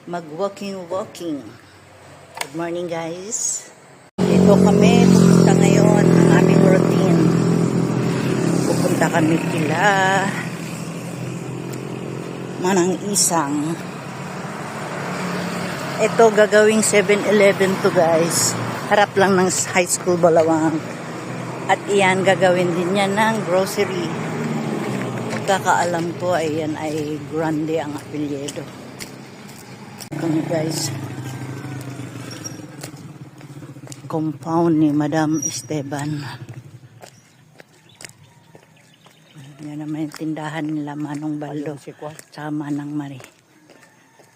mag-walking. Good morning guys. Dito kami, pupunta ngayon ang aming routine. Pupunta kami kila Manang Isang. Ito gagawing 7-Eleven to guys. Harap lang ng high school Balawang. At iyan gagawin din yan ng grocery. Pagkakaalam ko ay yan ay Grande ang apelyido. Kami guys. Compound ni Madam Esteban. Yan naman yung tindahan nila Manong Baldo sa Manang Mari.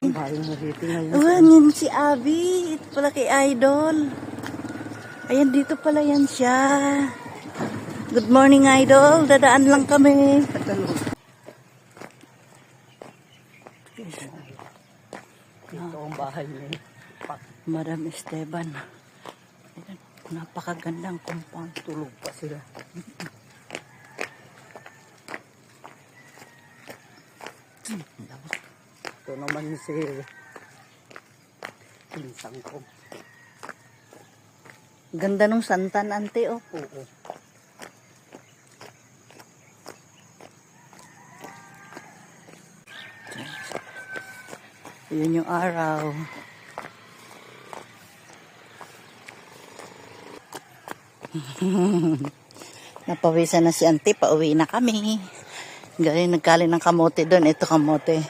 Yan si Abby. Ito pala kay Idol. Ayan, dito pala yan siya. Good morning, Idol. Dadaan lang kami. Ito ang bahay niya. Madam Esteban. Ayan, napakagandang compound. Tulog pa sila. Ito naman si pinsang ko. Ganda nung santan, ante, oh. Oo. Yun yung araw. Napawisan na si ante, pauwi na kami. Galing nagkaling ng kamote doon. Ito kamote.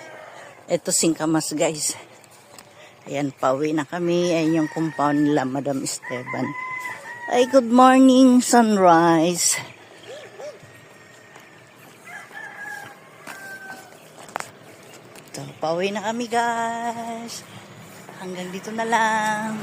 Ito singkamas guys. Ayan, pauwi na kami. Ayan yung compound nila Madam Esteban. Ay, good morning, sunrise. So, pauwi na kami guys. Hanggang dito na lang.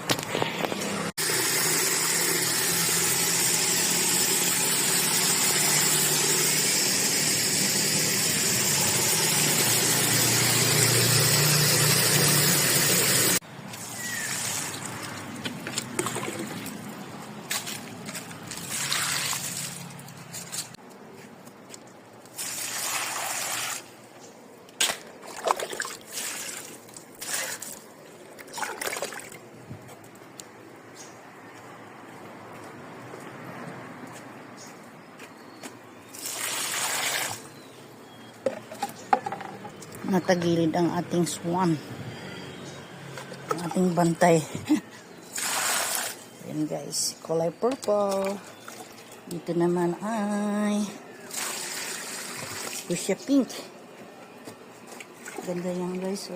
Natagilid ang ating swan. Ang ating bantay. Ayan guys, kulay purple. Dito naman ay fuchsia pink. Ganda yan guys.